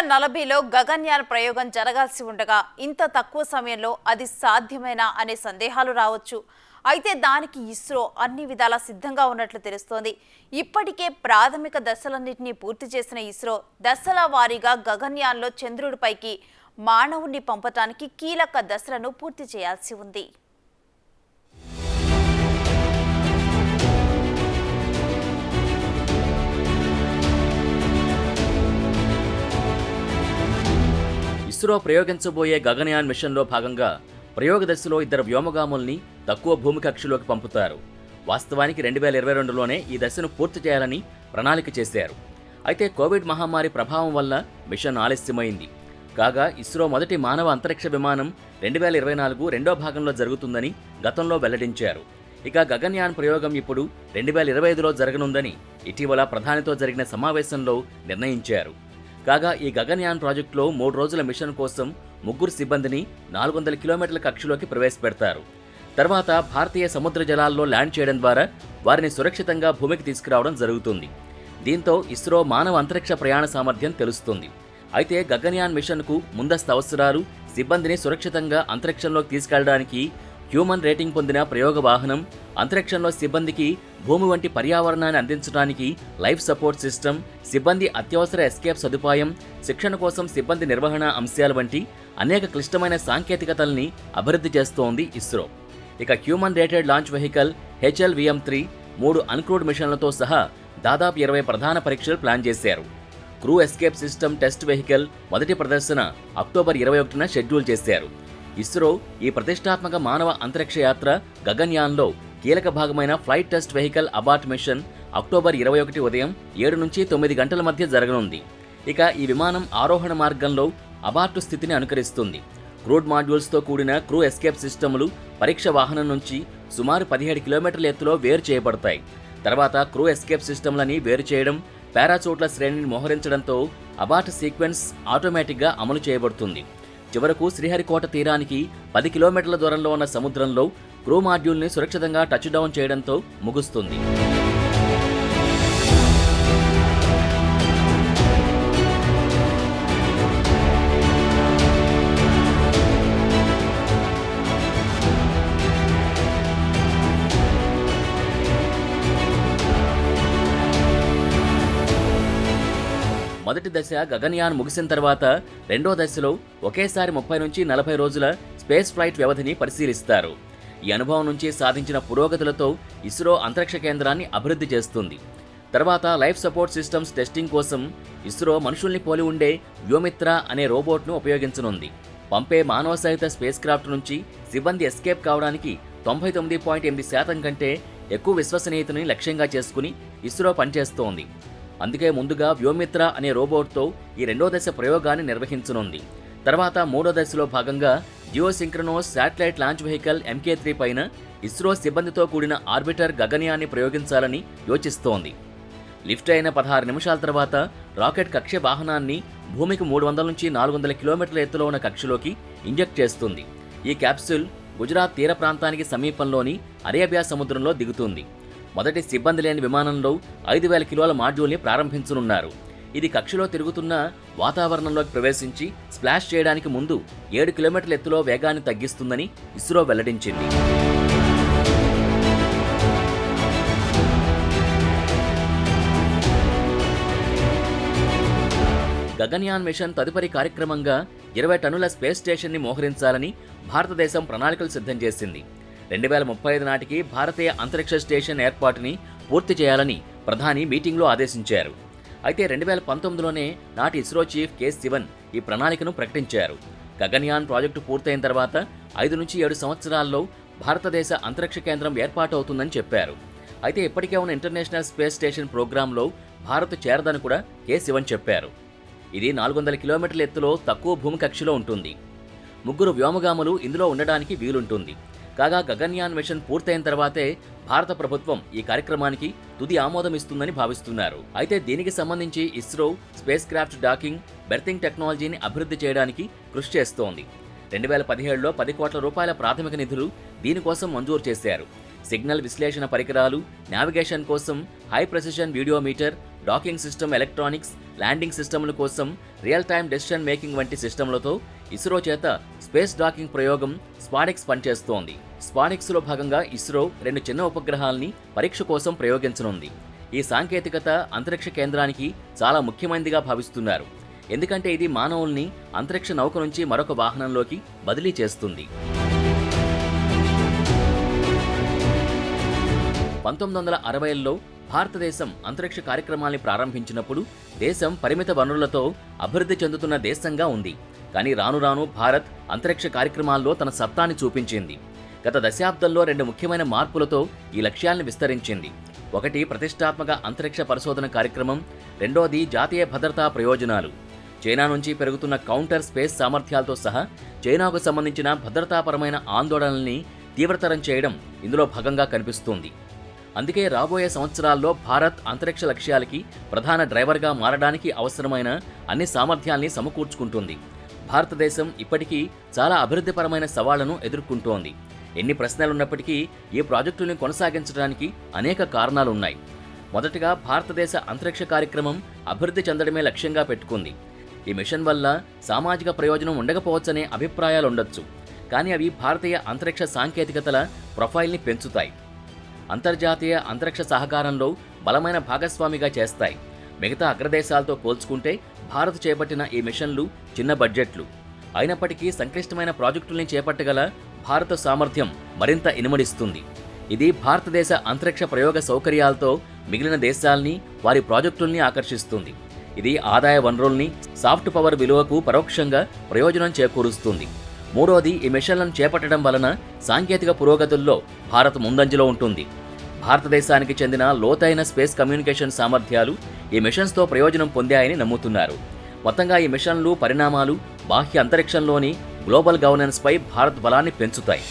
2040లో గగన్యాన్ ప్రయోగం జరగాల్సి ఉండగా ఇంత తక్కువ సమయంలో అది సాధ్యమేనా అనే సందేహాలు రావచ్చు. అయితే దానికి ఇస్రో అన్ని విధాలా సిద్ధంగా ఉన్నట్లు తెలుస్తోంది. ఇప్పటికే ప్రాథమిక దశలన్నింటినీ పూర్తి చేసిన ఇస్రో దశల వారీగా గగన్యాన్లో చంద్రుడిపైకి మానవుణ్ణి పంపటానికి కీలక దశలను పూర్తి చేయాల్సి ఉంది. ఇస్రో ప్రయోగించబోయే గగనయాన్ మిషన్లో భాగంగా ప్రయోగ దశలో 2 వ్యోమగాముల్ని తక్కువ భూమి కక్షలోకి పంపుతారు. వాస్తవానికి 2022లోనే ఈ దశను పూర్తి చేయాలని ప్రణాళిక చేశారు. అయితే కోవిడ్ మహమ్మారి ప్రభావం వల్ల మిషన్ ఆలస్యమైంది. కాగా ఇస్రో మొదటి మానవ అంతరిక్ష విమానం 2024 రెండో భాగంలో జరుగుతుందని గతంలో వెల్లడించారు. ఇక గగన్యాన్ ప్రయోగం ఇప్పుడు 2025లో జరగనుందని ఇటీవల ప్రధానితో జరిగిన సమావేశంలో నిర్ణయించారు. కాగా ఈ గగన్యాన్ ప్రాజెక్టులో 3 రోజుల మిషన్ కోసం 3 సిబ్బందిని 400 కిలోమీటర్ల కక్షలోకి ప్రవేశపెడతారు. తర్వాత భారతీయ సముద్ర జలాల్లో ల్యాండ్ చేయడం ద్వారా వారిని సురక్షితంగా భూమికి తీసుకురావడం జరుగుతుంది. దీంతో ఇస్రో మానవ అంతరిక్ష ప్రయాణ సామర్థ్యం తెలుస్తుంది. అయితే గగన్యాన్ మిషన్కు ముందస్తు అవసరాలు, సిబ్బందిని సురక్షితంగా అంతరిక్షంలోకి తీసుకెళ్లడానికి హ్యూమన్ రేటింగ్ పొందిన ప్రయోగ వాహనం, అంతరిక్షంలో సిబ్బందికి భూమి వంటి పర్యావరణాన్ని అందించడానికి లైఫ్ సపోర్ట్ సిస్టమ్, సిబ్బంది అత్యవసర ఎస్కేప్ సదుపాయం, శిక్షణ కోసం సిబ్బంది నిర్వహణ అంశాల వంటి అనేక క్లిష్టమైన సాంకేతికతల్ని అభివృద్ధి చేస్తోంది ఇస్రో. ఇక human rated launch vehicle HLVM-3, 3 uncrewed మిషన్లతో సహా దాదాపు 20 ప్రధాన పరీక్షలు ప్లాన్ చేశారు. Crew escape system test vehicle మొదటి ప్రదర్శన అక్టోబర్ 21న షెడ్యూల్ చేశారు. ఇస్రో ఈ ప్రతిష్టాత్మక మానవ అంతరిక్ష యాత్ర గగన్యాన్లో కీలక భాగమైన flight test vehicle abort machine October 21 ఉదయం 7 నుంచి 9 గంటల మధ్య జరగనుంది. ఇక ఈ విమానం ఆరోహణ మార్గంలో అబార్టు స్థితిని అనుకరిస్తుంది. క్రూడ్ మాడ్యూల్స్తో కూడిన క్రూ ఎస్కేప్ సిస్టములు పరీక్ష వాహనం నుంచి సుమారు 17 కిలోమీటర్ల ఎత్తులో వేరు చేయబడతాయి. తర్వాత క్రూ ఎస్కేప్ సిస్టమ్లని వేరు చేయడం, పారాచూట్ల శ్రేణిని మోహరించడంతో అబార్ట్ సీక్వెన్స్ ఆటోమేటిక్గా అమలు చేయబడుతుంది. చివరకు శ్రీహరికోట తీరానికి 10 కిలోమీటర్ల దూరంలో ఉన్న సముద్రంలో క్రూ మాడ్యూల్ని సురక్షితంగా టచ్ డౌన్ చేయడంతో ముగుస్తుంది. మొదటి దశ గగన్యాన్ ముగిసిన తర్వాత రెండో దశలో ఒకేసారి 30 నుంచి 40 రోజుల స్పేస్ ఫ్లైట్ వ్యవధిని పరిశీలిస్తారు. ఈ అనుభవం నుంచి సాధించిన పురోగతులతో ఇస్రో అంతరిక్ష కేంద్రాన్ని అభివృద్ధి చేస్తుంది. తర్వాత లైఫ్ సపోర్ట్ సిస్టమ్స్ టెస్టింగ్ కోసం ఇస్రో మనుషుల్ని పోలి ఉండే వ్యోమిత్ర అనే రోబోట్ను ఉపయోగించనుంది. పంపే మానవ సహిత స్పేస్ క్రాఫ్ట్ నుంచి సిబ్బంది ఎస్కేప్ కావడానికి 99.8% కంటే ఎక్కువ విశ్వసనీయతని లక్ష్యంగా చేసుకుని ఇస్రో పనిచేస్తోంది. అందుకే ముందుగా వ్యోమిత్ర అనే రోబోట్తో ఈ రెండో దశ ప్రయోగాన్ని నిర్వహించనుంది. తర్వాత మూడో దశలో భాగంగా జియోసింక్రనోస్ శాటిలైట్ లాంచ్ వెహికల్ MK3 పైన ఇస్రో సిబ్బందితో కూడిన ఆర్బిటర్ గగన్యాన్ని ప్రయోగించాలని యోచిస్తోంది. లిఫ్ట్ అయిన 16 నిమిషాల తర్వాత రాకెట్ కక్ష వాహనాన్ని భూమికి 300 నుంచి 400 కిలోమీటర్ల ఎత్తులో ఉన్న కక్షలోకి ఇంజెక్ట్ చేస్తుంది. ఈ క్యాప్సూల్ గుజరాత్ తీర ప్రాంతానికి సమీపంలోని అరేబియా సముద్రంలో దిగుతుంది. మొదటి సిబ్బంది లేని విమానంలో 5,000 కిలోల మాడ్యూల్ని ప్రారంభించనున్నారు. ఇది కక్షలో తిరుగుతున్న వాతావరణంలోకి ప్రవేశించి స్ప్లాష్ చేయడానికి ముందు 7 కిలోమీటర్ల ఎత్తులో వేగాన్ని తగ్గిస్తుందని ఇస్రో వెల్లడించింది. గగన్యాన్ మిషన్ తదుపరి కార్యక్రమంగా 20 టన్నుల స్పేస్ స్టేషన్ని మోహరించాలని భారతదేశం ప్రణాళికలు సిద్ధం చేసింది. 2035 నాటికి భారతీయ అంతరిక్ష స్టేషన్ ఏర్పాటుని పూర్తి చేయాలని ప్రధాని మీటింగ్లో ఆదేశించారు. అయితే 2019లోనే నాటి ఇస్రో చీఫ్ K. శివన్ ఈ ప్రణాళికను ప్రకటించారు. గగన్యాన్ ప్రాజెక్టు పూర్తయిన తర్వాత 5 నుంచి 7 సంవత్సరాల్లో భారతదేశ అంతరిక్ష కేంద్రం ఏర్పాటు అవుతుందని చెప్పారు. అయితే ఇప్పటికే ఉన్న ఇంటర్నేషనల్ స్పేస్ స్టేషన్ ప్రోగ్రాంలో భారత్ చేరదని కూడా K. శివన్ చెప్పారు. ఇది 400 కిలోమీటర్ల ఎత్తులో తక్కువ భూమి కక్షలో ఉంటుంది. 3 వ్యోమగాములు ఇందులో ఉండడానికి వీలుంటుంది. కాగా గగన్యాన్ మిషన్ పూర్తయిన తర్వాతే భారత ప్రభుత్వం ఈ కార్యక్రమానికి తుది ఆమోదం ఇస్తుందని భావిస్తున్నారు. అయితే దీనికి సంబంధించి ఇస్రో స్పేస్ క్రాఫ్ట్ డాకింగ్, బెర్తింగ్ టెక్నాలజీని అభివృద్ధి చేయడానికి కృషి చేస్తోంది. 2017లో 10 కోట్ల రూపాయల ప్రాథమిక నిధులు దీనికోసం మంజూరు చేశారు. సిగ్నల్ విశ్లేషణ పరికరాలు, నావిగేషన్ కోసం high precision videometer, docking system, electronics, landing సిస్టమ్ల కోసం రియల్ టైమ్ డెసిషన్ మేకింగ్ వంటి సిస్టమ్లతో ఇస్రో చేత స్పేస్ డాకింగ్ ప్రయోగం స్పాడెక్స్ పనిచేస్తోంది. స్పాడెక్స్లో భాగంగా ఇస్రో 2 చిన్న ఉపగ్రహాల్ని పరీక్ష కోసం ప్రయోగించనుంది. ఈ సాంకేతికత అంతరిక్ష కేంద్రానికి చాలా ముఖ్యమైనదిగా భావిస్తున్నారు. ఎందుకంటే ఇది మానవుల్ని అంతరిక్ష నౌక నుంచి మరొక వాహనంలోకి బదిలీ చేస్తుంది. 1960ల్లో భారతదేశం అంతరిక్ష కార్యక్రమాల్ని ప్రారంభించినప్పుడు దేశం పరిమిత వనరులతో అభివృద్ధి చెందుతున్న దేశంగా ఉంది. కానీ రాను రాను భారత్ అంతరిక్ష కార్యక్రమాల్లో తన సత్తాని చూపించింది. గత దశాబ్దంలో 2 ముఖ్యమైన మార్పులతో ఈ లక్ష్యాల్ని విస్తరించింది. ఒకటి ప్రతిష్టాత్మక అంతరిక్ష పరిశోధన కార్యక్రమం, రెండోది జాతీయ భద్రతా ప్రయోజనాలు. చైనా నుంచి పెరుగుతున్న కౌంటర్ స్పేస్ సామర్థ్యాలతో సహా చైనాకు సంబంధించిన భద్రతాపరమైన ఆందోళనల్ని తీవ్రతరం చేయడం ఇందులో భాగంగా కనిపిస్తుంది. అందుకే రాబోయే సంవత్సరాల్లో భారత్ అంతరిక్ష లక్ష్యాలకి ప్రధాన డ్రైవర్గా మారడానికి అవసరమైన అన్ని సామర్థ్యాల్ని సమకూర్చుకుంటుంది. భారతదేశం ఇప్పటికీ చాలా అభివృద్ధిపరమైన సవాళ్లను ఎదుర్కొంటోంది. ఎన్ని ప్రశ్నలున్నప్పటికీ ఈ ప్రాజెక్టుల్ని కొనసాగించడానికి అనేక కారణాలున్నాయి. మొదటగా భారతదేశ అంతరిక్ష కార్యక్రమం అభివృద్ధి చెందడమే లక్ష్యంగా పెట్టుకుంది. ఈ మిషన్ వల్ల సామాజిక ప్రయోజనం ఉండకపోవచ్చనే అభిప్రాయాలుండొచ్చు. కానీ అవి భారతీయ అంతరిక్ష సాంకేతికతల ప్రొఫైల్ని పెంచుతాయి. అంతర్జాతీయ అంతరిక్ష సహకారంలో బలమైన భాగస్వామిగా చేస్తాయి. మిగతా అగ్రదేశాలతో పోల్చుకుంటే భారత్ చేపట్టిన ఈ మిషన్లు చిన్న బడ్జెట్లు అయినప్పటికీ సంక్లిష్టమైన ప్రాజెక్టుల్ని చేపట్టగల భారత సామర్థ్యం మరింత ఇనుమడిస్తుంది. ఇది భారతదేశ అంతరిక్ష ప్రయోగ సౌకర్యాలతో మిగిలిన దేశాల్ని, వారి ప్రాజెక్టుల్ని ఆకర్షిస్తుంది. ఇది ఆదాయ వనరుల్ని, సాఫ్ట్ పవర్ విలువకు పరోక్షంగా ప్రయోజనం చేకూరుస్తుంది. మూడోది, ఈ మిషన్లను చేపట్టడం వలన సాంకేతిక పురోగతుల్లో భారత్ ముందంజలో ఉంటుంది. భారతదేశానికి చెందిన లోతైన స్పేస్ కమ్యూనికేషన్ సామర్థ్యాలు ఈ మిషన్స్తో ప్రయోజనం పొందాయని నమ్ముతున్నారు. మొత్తంగా ఈ మిషన్లు పరిణామాలు బాహ్య అంతరిక్షంలోని గ్లోబల్ గవర్నెన్స్పై భారత్ బలాన్ని పెంచుతాయి.